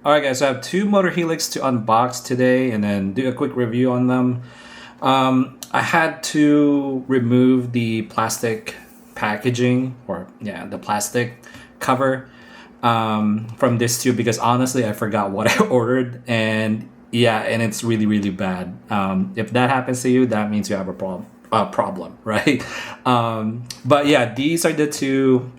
Alright guys, so I have two Motorhelix to unbox today and then do a quick review on them. I had to remove the plastic packaging, or yeah, the plastic cover from this too, because honestly I forgot what I ordered, and yeah, and it's really bad. If that happens to you, that means you have a problem, right? But yeah, these are the two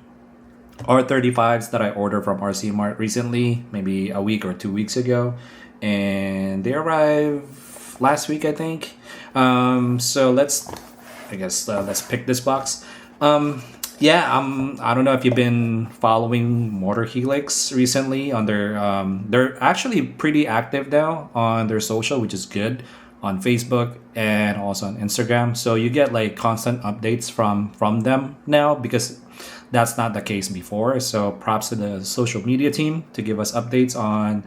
R35s that I ordered from RC Mart recently, maybe a week or 2 weeks ago, and they arrived last week, I think. So let's pick this box. Yeah, I don't know if you've been following Motorhelix recently on their. They're actually pretty active now on their social, which is good, on Facebook and also on Instagram. So you get like constant updates from them now, because that's not the case before. So props to the social media team to give us updates on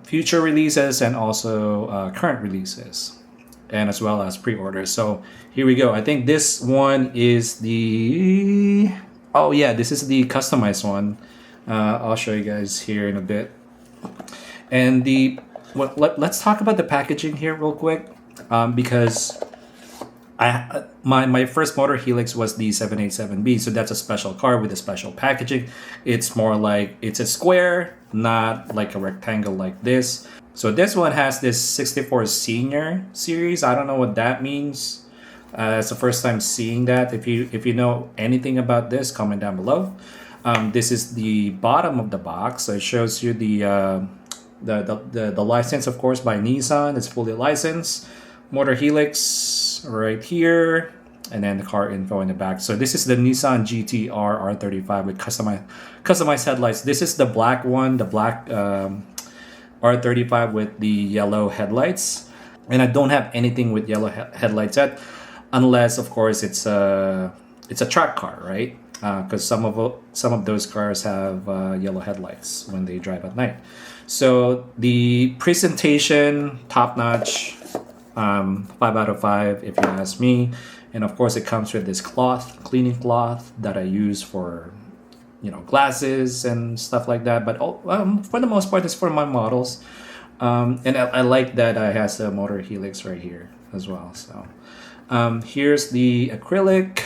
future releases and also current releases, and as well as pre-orders. So here we go. I think this one is the, oh yeah, this is the customized one. I'll show you guys here in a bit. And let's talk about the packaging here real quick, because my first Motorhelix was the 787B, so that's a special car with a special packaging. It's more like it's a square, not like a rectangle like this. So this one has this 64 Senior series. I don't know what that means. It's the first time seeing that. If you know anything about this, comment down below. This is the bottom of the box. So it shows you the license, of course, by Nissan. It's fully licensed. Motorhelix right here, and then the car info in the back. So this is the Nissan GT-R R35 with customized headlights. This is the black one, the black R35 with the yellow headlights. And I don't have anything with yellow headlights yet, unless of course it's a track car, right? Because some of those cars have yellow headlights when they drive at night. So the presentation, top notch. 5 out of 5 if you ask me. And of course it comes with this cleaning cloth that I use for glasses and stuff like that, but for the most part it's for my models. And I like that it has the Motorhelix right here as well. So here's the acrylic.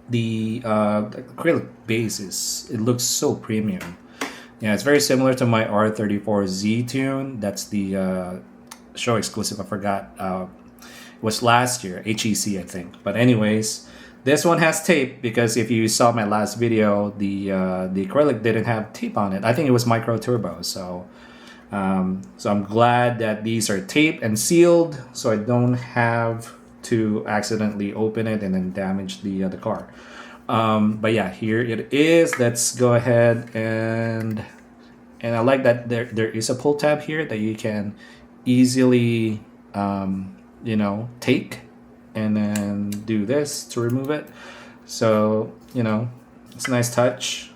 The acrylic base it looks so premium. Yeah, it's very similar to my R34 Z Tune. That's the show exclusive. I forgot. It was last year, HEC, I think. But anyways, this one has tape, because if you saw my last video, the acrylic didn't have tape on it. I think it was micro turbo. So I'm glad that these are taped and sealed, so I don't have to accidentally open it and then damage the car. But yeah, here it is. Let's go ahead and I like that there is a pull tab here that you can easily take and then do this to remove it. So it's a nice touch.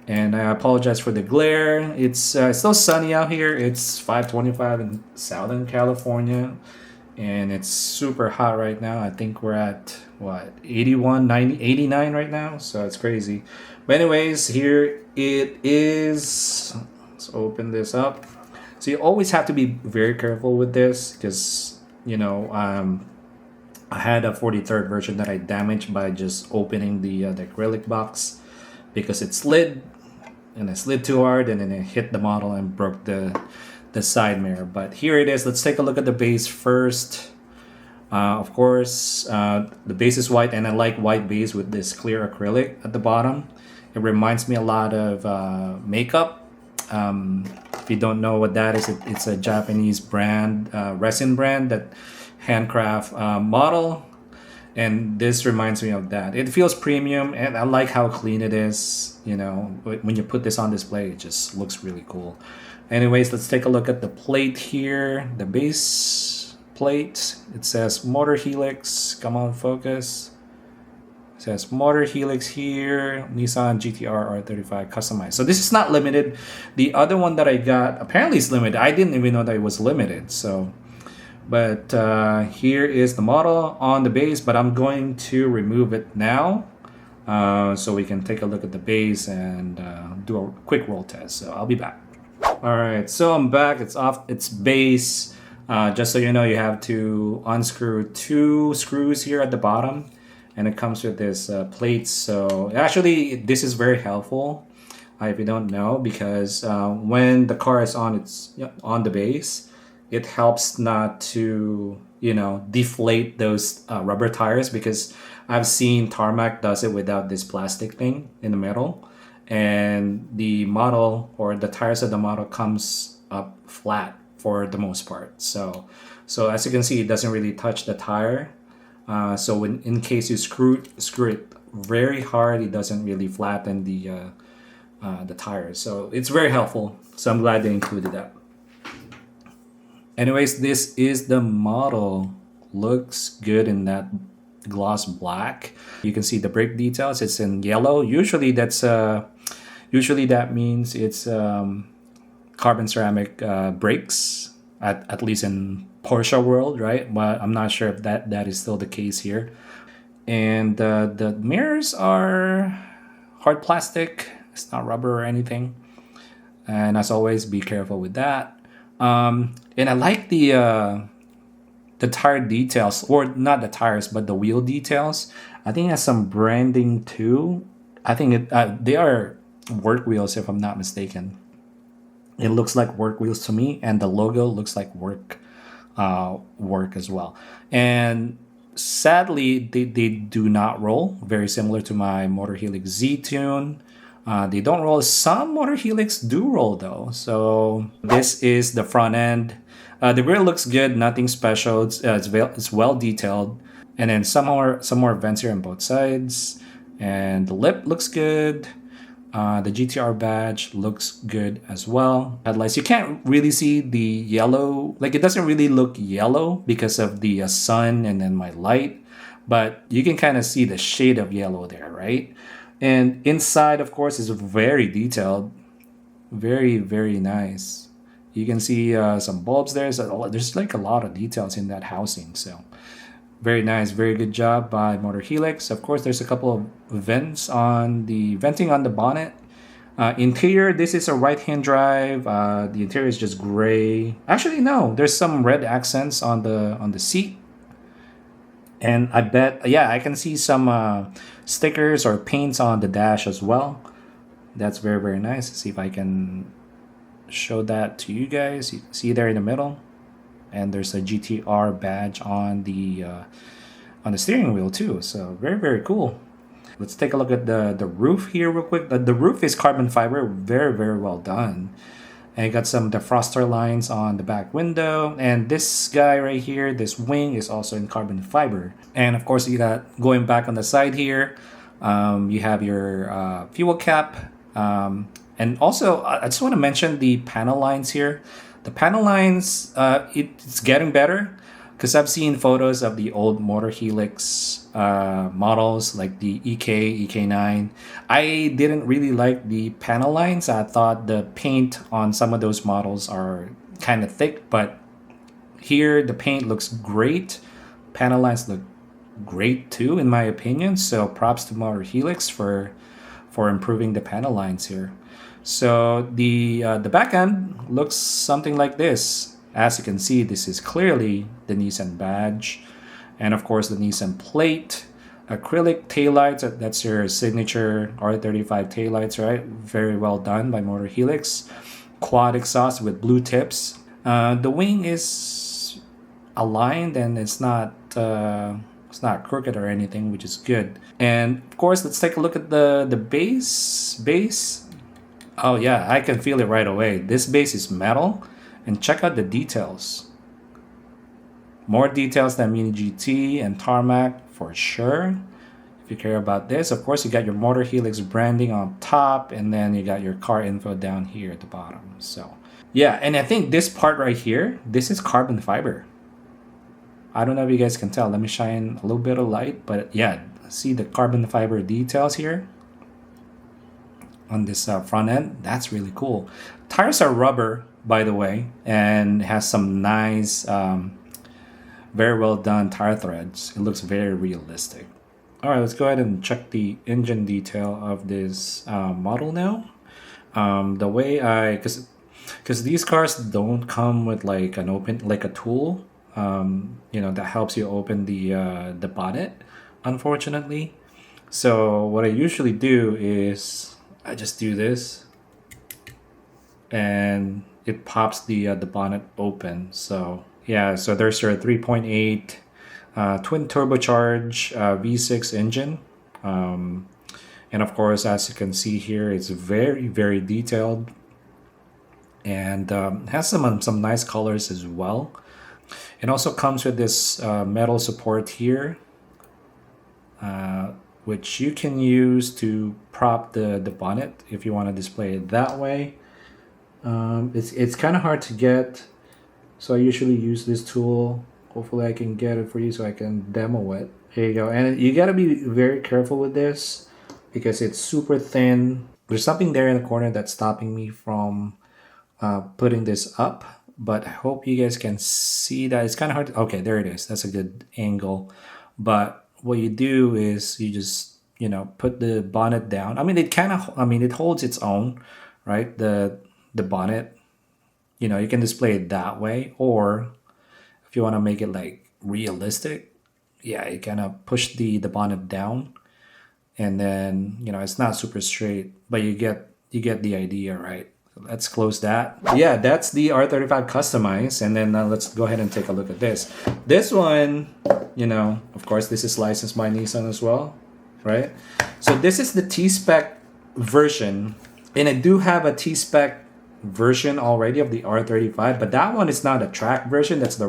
And I apologize for the glare. It's still sunny out here. It's 5:25 in Southern California, and it's super hot right now. I think we're at what, 81, 90, 89 right now, so it's crazy. But anyways, here it is. Let's open this up. So you always have to be very careful with this, because I had a 43rd version that I damaged by just opening the acrylic box, because it slid, and I slid too hard, and then it hit the model and broke the side mirror. But here it is. Let's take a look at the base first. Of course, the base is white, and I like white base with this clear acrylic at the bottom. It reminds me a lot of makeup. If you don't know what that is, it's a Japanese brand, resin brand, that handcraft model, and this reminds me of that. It feels premium, and I like how clean it is. When you put this on display, it just looks really cool. Anyways, let's take a look at the plate here. The base plate, it says Motorhelix. Come on, focus. It says Motorhelix here, Nissan GT-R R35 Customized. So this is not limited. The other one that I got apparently is limited. I didn't even know that it was limited. So, but here is the model on the base, but I'm going to remove it now. so we can take a look at the base and do a quick roll test. So I'll be back. All right, so I'm back. It's off its base. Just so you know, you have to unscrew 2 screws here at the bottom, and it comes with this plate. So actually, this is very helpful if you don't know, because when the car is on the base, it helps not to deflate those rubber tires, because I've seen tarmac does it without this plastic thing in the middle, and the model or the tires of the model comes up flat for the most part. So as you can see, it doesn't really touch the tire. So in case you screw it very hard, it doesn't really flatten the tires. So it's very helpful. So I'm glad they included that. Anyways, this is the model. Looks good in that gloss black. You can see the brake details. It's in yellow. Usually that means it's carbon ceramic brakes, at least in Porsche world, right? But I'm not sure if that is still the case here. And the mirrors are hard plastic. It's not rubber or anything. And as always, be careful with that. And I like the tire details, or not the tires, but the wheel details. I think it has some branding too. I think they are work wheels, if I'm not mistaken. It looks like work wheels to me, and the logo looks like work as well. And sadly, they do not roll. Very similar to my Motorhelix Z-Tune. They don't roll. Some Motorhelix do roll though. So this is the front end. The rear looks good. Nothing special. It's well detailed. And then some more vents here on both sides. And the lip looks good. The GTR badge looks good as well. Headlights, you can't really see the yellow. Like, it doesn't really look yellow because of the sun and then my light. But you can kind of see the shade of yellow there, right? And inside, of course, is very detailed. Very, very nice. You can see some bulbs there. There's like a lot of details in that housing. So very nice. Very good job by Motorhelix. Of course, there's a couple of venting on the bonnet. Interior, this is a right-hand drive. The interior is just gray. Actually, no. There's some red accents on the seat. And I bet, yeah, I can see some stickers or paints on the dash as well. That's very, very nice. Let's see if I can show that to you guys. You see there in the middle, and there's a GTR badge on the steering wheel too. So very, very cool. Let's take a look at the roof here real quick. The roof is carbon fiber. Very, very well done. And you got some defroster lines on the back window. And this guy right here, this wing, is also in carbon fiber. And of course, you got, going back on the side here, you have your fuel cap. And also, I just want to mention the panel lines here. The panel lines, it's getting better, because I've seen photos of the old Motorhelix models, like the EK, EK9. I didn't really like the panel lines. I thought the paint on some of those models are kind of thick, but here the paint looks great. Panel lines look great too, in my opinion. So props to Motorhelix for improving the panel lines here. So the back end looks something like this. As you can see, this is clearly the Nissan badge. And of course, the Nissan plate. Acrylic taillights, that's your signature R35 taillights, right? Very well done by Motorhelix. Quad exhaust with blue tips. The wing is aligned, and it's not crooked or anything, which is good. And of course, let's take a look at the base. Oh yeah, I can feel it right away. This base is metal, and check out the details. More details than Mini GT and Tarmac for sure. If you care about this, of course, you got your Motorhelix branding on top, and then you got your car info down here at the bottom. So yeah, and I think this part right here, this is carbon fiber. I don't know if you guys can tell. Let me shine a little bit of light, but yeah, see the carbon fiber details here on this front end. That's really cool. Tires are rubber, by the way, and has some nice very well done tire threads. It looks very realistic. All right, let's go ahead and check the engine detail of this model now. The way because these cars don't come with like an open, like a tool, that helps you open the bonnet, unfortunately. So what I usually do is I just do this, and it pops the bonnet open. So yeah, so there's your 3.8 twin turbocharged V6 engine. And of course, as you can see here, it's very, very detailed, and has some nice colors as well. It also comes with this metal support here, which you can use to prop the bonnet if you want to display it that way. It's kind of hard to get, so I usually use this tool. Hopefully I can get it for you so I can demo it. Here you go. And you got to be very careful with this because it's super thin. There's something there in the corner that's stopping me from putting this up, but I hope you guys can see that. It's kind of hard to, okay, there it is. That's a good angle. But what you do is you just, put the bonnet down. I mean, it holds its own, right? The bonnet, you can display it that way, or if you want to make it like realistic, yeah, you kind of push the bonnet down, and then it's not super straight, but you get the idea, right? Let's close that. Yeah, that's the R35 Customized, and then let's go ahead and take a look at this. This one, of course, this is licensed by Nissan as well, right? So this is the T-Spec version, and I do have a T-Spec version already of the R35, but that one is not a track version. That's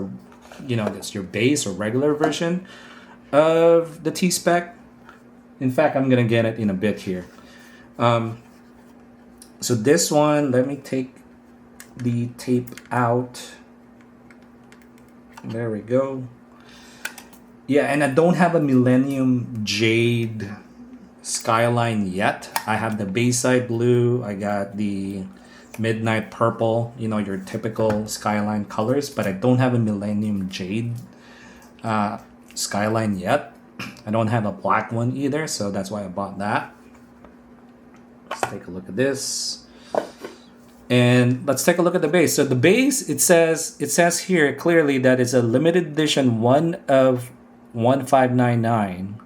that's your base or regular version of the T-Spec. In fact, I'm gonna get it in a bit here. So this one, let me take the tape out. There we go. Yeah, and I don't have a Millennium Jade Skyline yet. I have the Bayside Blue. I got the Midnight Purple, your typical Skyline colors, but I don't have a Millennium Jade Skyline yet. I don't have a black one either, so that's why I bought that. Let's take a look at this. And let's take a look at the base. So the base, it says here clearly that it's a limited edition 1 of 1599.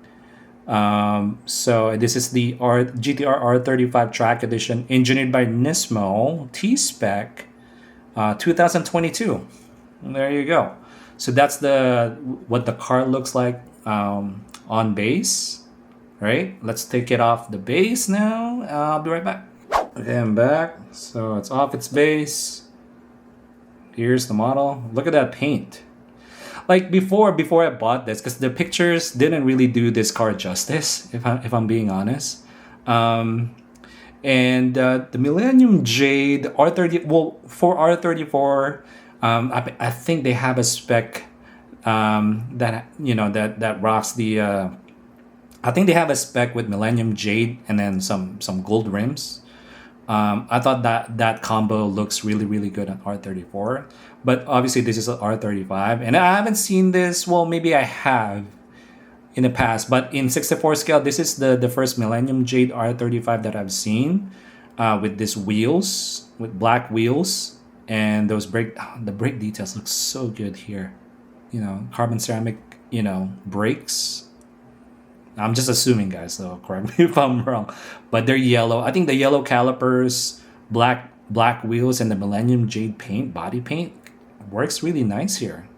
So this is the GTR R35 Track Edition, engineered by Nismo, T-Spec, 2022. There you go. So that's what the car looks like on base, right? Let's take it off the base now. I'll be right back. Okay, I'm back. So it's off its base. Here's the model. Look at that paint. Like before I bought this, because the pictures didn't really do this car justice, if I'm being honest. And the Millennium Jade R30, well, for R34, I think they have a spec that rocks the. I think they have a spec with Millennium Jade and then some gold rims. I thought that combo looks really, really good on R34. But obviously this is an R35. And I haven't seen this, well, maybe I have in the past. But in 64 scale, this is the first Millennium Jade R35 that I've seen with these wheels, with black wheels. And the brake details look so good here. Carbon ceramic, brakes. I'm just assuming, guys, so correct me if I'm wrong. But they're yellow. I think the yellow calipers, black wheels, and the Millennium Jade body paint works really nice here.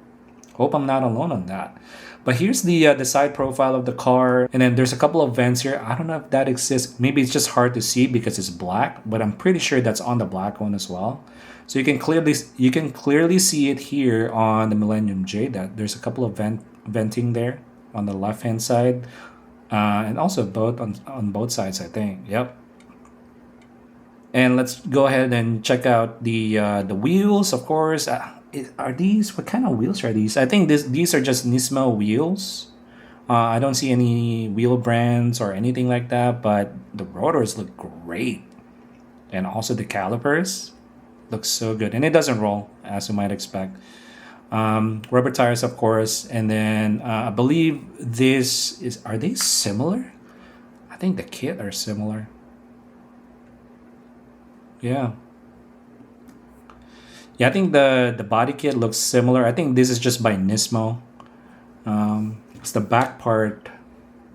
Hope I'm not alone on that. But here's the side profile of the car, and then there's a couple of vents here. I don't know if that exists. Maybe it's just hard to see because it's black, but I'm pretty sure that's on the black one as well. So you can clearly see it here on the Millennium Jade. That there's a couple of venting there on the left hand side. And also both on both sides, I think. Yep. And let's go ahead and check out the wheels. Of course, are these, what kind of wheels are these? I think these are just Nismo wheels. I don't see any wheel brands or anything like that, but the rotors look great, and also the calipers look so good, and it doesn't roll as you might expect. Rubber tires, of course, and then I believe are they similar? I think the kit are similar. Yeah. Yeah, I think the body kit looks similar. I think this is just by Nismo. It's the back part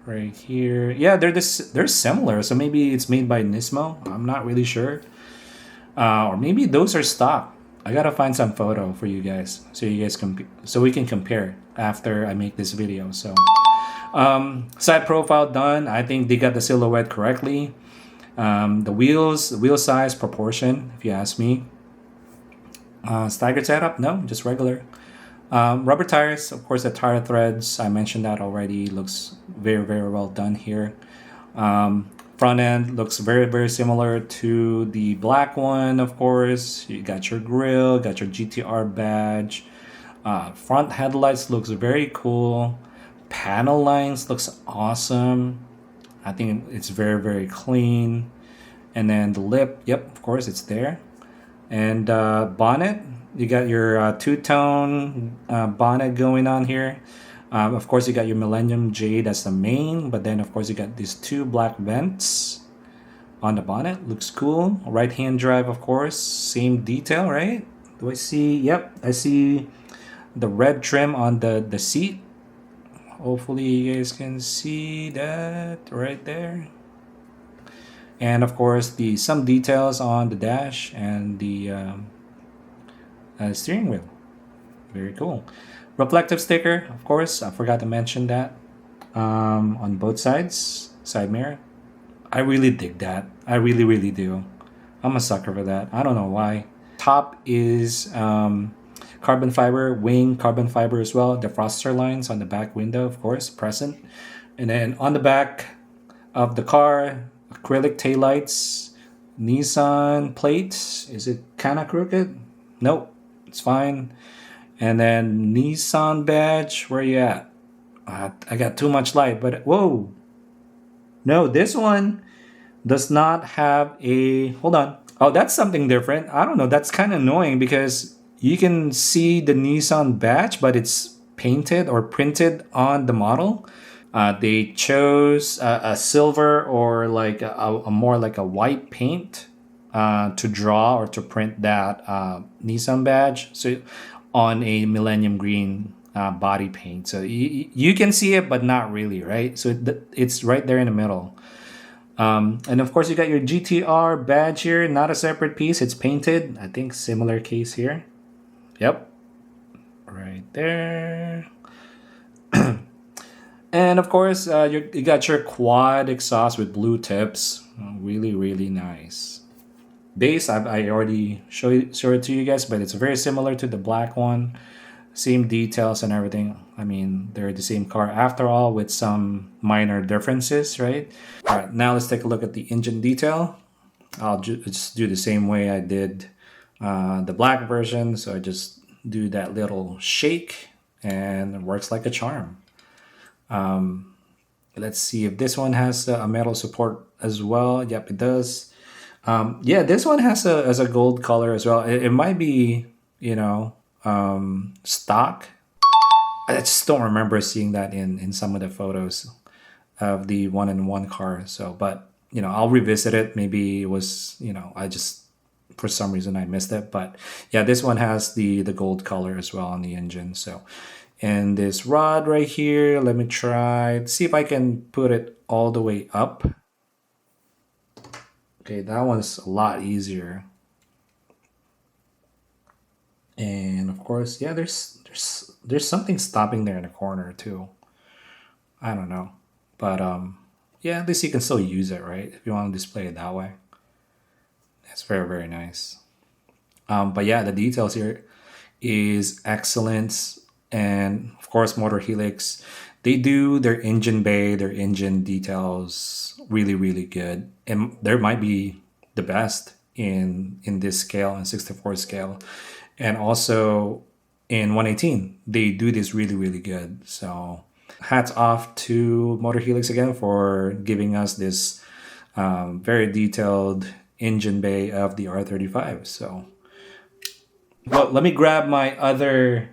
right here. Yeah, they're similar. So maybe it's made by Nismo. I'm not really sure. Or maybe those are stock. I gotta find some photo for you guys so you guys so we can compare after I make this video. So side profile done. I think they got the silhouette correctly. The wheel size, proportion, if you ask me. Staggered setup? No, just regular. Rubber tires, of course, the tire threads, I mentioned that already. Looks very, very well done here. Front end looks very, very similar to the black one, of course. You got your grille, got your GTR badge. Front headlights looks very cool. Panel lines looks awesome. I think it's very, very clean. And then the lip, yep, of course, it's there. And bonnet, you got your two-tone bonnet going on here. Of course, you got your Millennium J, that's the main, but then of course you got these two black vents on the bonnet. Looks cool. Right-hand drive, of course, same detail, right? Do I see? Yep, I see the red trim on the seat. Hopefully you guys can see that right there. And of course, some details on the dash and the steering wheel. Very cool. Reflective sticker, of course, I forgot to mention that. On both sides, side mirror. I really dig that. I really, really do. I'm a sucker for that. I don't know why. Top is carbon fiber, wing carbon fiber as well. Defroster lines on the back window, of course, present. And then on the back of the car, acrylic taillights, Nissan plates. Is it kind of crooked? Nope, it's fine. And then Nissan badge. Where you at? I got too much light, but whoa. No, this one does not have a... Hold on. Oh, that's something different. I don't know. That's kind of annoying because you can see the Nissan badge, but it's painted or printed on the model. They chose a silver or like a more like a white paint to draw or to print that Nissan badge. So on a Millennium Green body paint. So you can see it, but not really, right? So it's right there in the middle. And of course, you got your GTR badge here, not a separate piece. It's painted. I think similar case here. Yep. Right there. And of course, you got your quad exhaust with blue tips. Really, really nice. Base, I already showed it to you guys, but it's very similar to the black one. Same details and everything. I mean, they're the same car after all with some minor differences, right? All right, now let's take a look at the engine detail. I'll just do the same way I did the black version. So I just do that little shake and it works like a charm. Let's see if this one has a metal support as well. Yep, it does. Yeah, this one has a gold color as well. It might be, stock. I just don't remember seeing that in some of the photos of the 1-in-1 car. So, but I'll revisit it. Maybe it was, I just for some reason I missed it. But yeah, this one has the gold color as well on the engine. So, and this rod right here, let me try see if I can put it all the way up. Okay, that one's a lot easier. And of course, yeah, there's something stopping there in the corner too. I don't know. But yeah, at least you can still use it, right? If you want to display it that way. That's very, very nice. But yeah, the details here is excellent. And of course, Motorhelix, they do their engine bay, their engine details really, really good. And there might be the best in this scale, in 64 scale. And also in 118, they do this really, really good. So hats off to Motorhelix again for giving us this very detailed engine bay of the R35. So, well, let me grab my other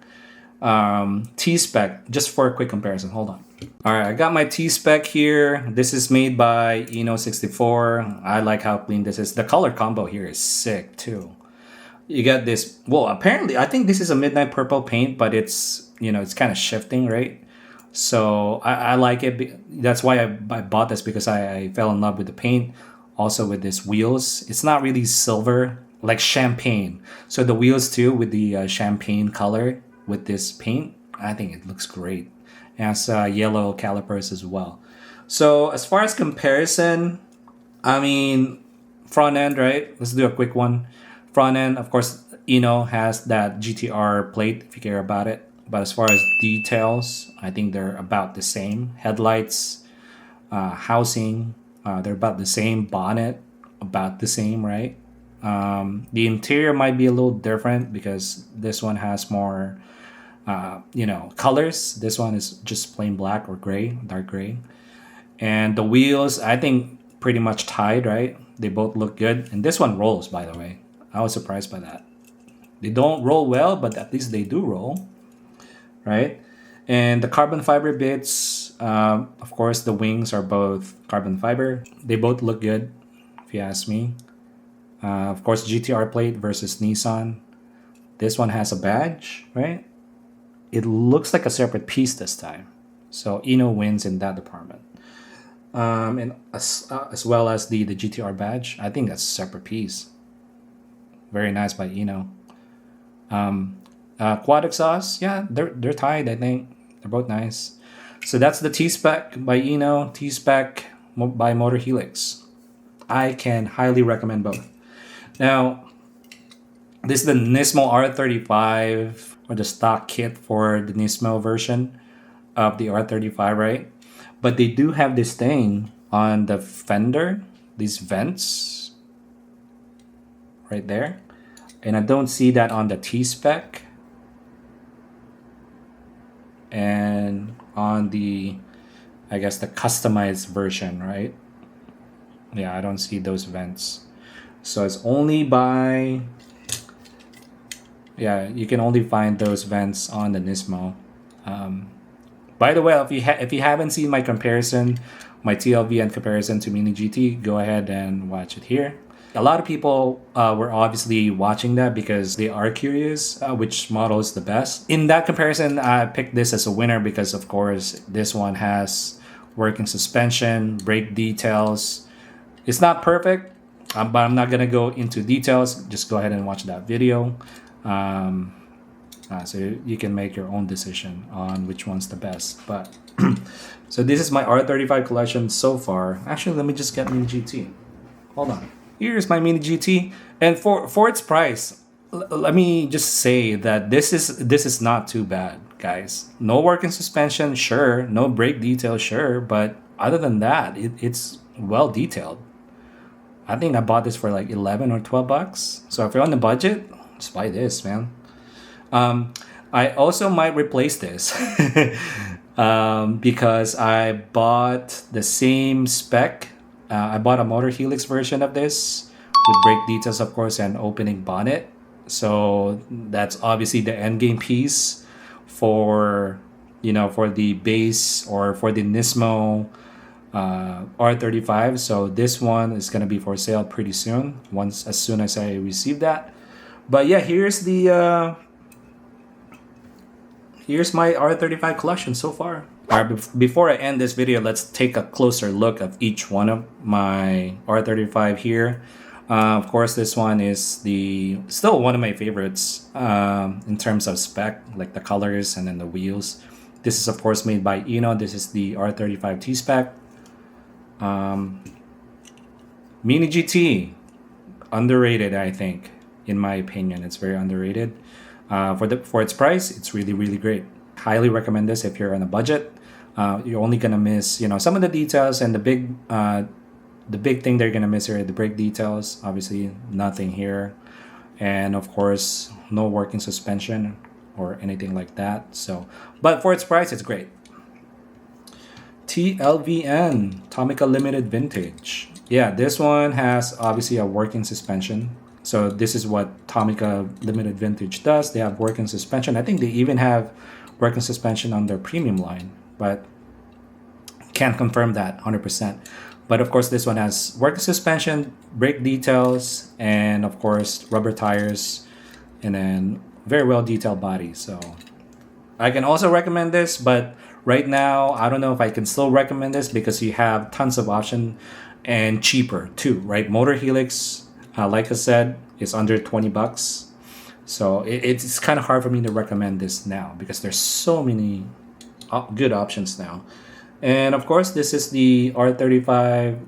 T-Spec, just for a quick comparison. Hold on. All right, I got my T-Spec here. This is made by Eno64. I like how clean this is. The color combo here is sick too. You got this, well, apparently, I think this is a midnight purple paint, but it's, it's kind of shifting, right? So I like it. That's why I bought this, because I fell in love with the paint. Also with these wheels, it's not really silver, like champagne. So the wheels too, with the champagne color with this paint, I think it looks great. It has yellow calipers as well. So as far as comparison, I mean, front end, right? Let's do a quick one. Front end, of course, has that GTR plate if you care about it. But as far as details, I think they're about the same. Headlights, housing, they're about the same. Bonnet, about the same, right? The interior might be a little different because this one has more, colors. This one is just plain black or gray, dark gray. And the wheels, I think pretty much tied, right? They both look good. And this one rolls, by the way. I was surprised by that. They don't roll well, but at least they do roll, right? And the carbon fiber bits, of course, the wings are both carbon fiber. They both look good, if you ask me. Of course, GTR plate versus Nissan. This one has a badge, right? It looks like a separate piece this time. So Eno wins in that department. And as well as the GTR badge, I think that's a separate piece. Very nice by Eno. Quad exhaust, yeah, they're tied, I think. They're both nice. So that's the T-Spec by Eno, T-Spec by Motorhelix. I can highly recommend both. Now, this is the Nismo R35, or the stock kit for the Nismo version of the R35, right? But they do have this thing on the fender, these vents right there. And I don't see that on the T-Spec. And on the, I guess, the customized version, right? Yeah, I don't see those vents. So it's only by, yeah, you can only find those vents on the Nismo. By the way, if you haven't seen my comparison, my TLVN comparison to Mini GT, go ahead and watch it here. A lot of people were obviously watching that because they are curious which model is the best. In that comparison, I picked this as a winner because, of course, this one has working suspension, brake details. It's not perfect, but I'm not going to go into details. Just go ahead and watch that video. So you can make your own decision on which one's the best. But so this is my R35 collection so far. Actually, let me just get Mini GT. Hold on. Here's my Mini GT, and for its price, let me just say that this is not too bad, guys. No working suspension, sure. No brake detail, sure. But other than that, it's well detailed. I think I bought this for like 11 or 12 bucks. So if you're on the budget, just buy this, man. I also might replace this because I bought the same spec. I bought a Motorhelix version of this with brake details, of course, and opening bonnet. So that's obviously the end game piece for, for the base or for the Nismo R35. So this one is gonna be for sale pretty soon. As soon as I receive that. But yeah, here's my R35 collection so far. All right, before I end this video, let's take a closer look at each one of my R35 here. Of course, this one is still one of my favorites in terms of spec, like the colors and then the wheels. This is, of course, made by Eno. This is the R35 T-Spec. Mini GT, underrated, I think. In my opinion, it's very underrated. For its price, it's really, really great. Highly recommend this if you're on a budget. You're only gonna miss, some of the details, and the big thing they're gonna miss are the brake details. Obviously, nothing here, and of course, no working suspension or anything like that. So, but for its price, it's great. TLVN Tomica Limited Vintage. Yeah, this one has obviously a working suspension. So this is what Tomica Limited Vintage does. They have working suspension. I think they even have working suspension on their premium line, but can't confirm that 100%. But of course, this one has working suspension, brake details, and of course, rubber tires, and then very well detailed body. So I can also recommend this, but right now, I don't know if I can still recommend this because you have tons of option and cheaper too, right? Motorhelix, like I said, is under 20 bucks. So it's kind of hard for me to recommend this now because there's so many good options now. And of course, this is the R35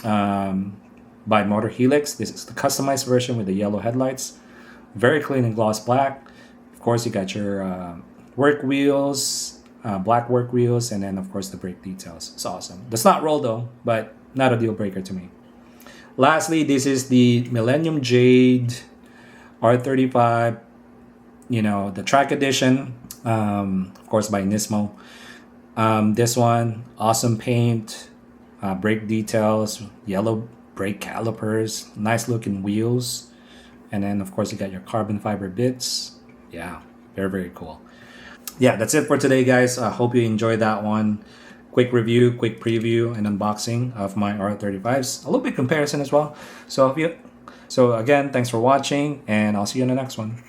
by Motorhelix. This is the customized version with the yellow headlights. Very clean and gloss black. Of course, you got your work wheels, black work wheels, and then of course the brake details. It's awesome. Does not roll though, but not a deal breaker to me. Lastly, this is the Millennium Jade R35, the track edition, of course by Nismo. This one, awesome paint, brake details, yellow brake calipers, nice looking wheels, and then of course you got your carbon fiber bits. Yeah, very, very cool. Yeah, that's it for today, guys. I hope you enjoyed that one. Quick review, quick preview, and unboxing of my R35s. A little bit comparison as well. So again, thanks for watching, and I'll see you in the next one.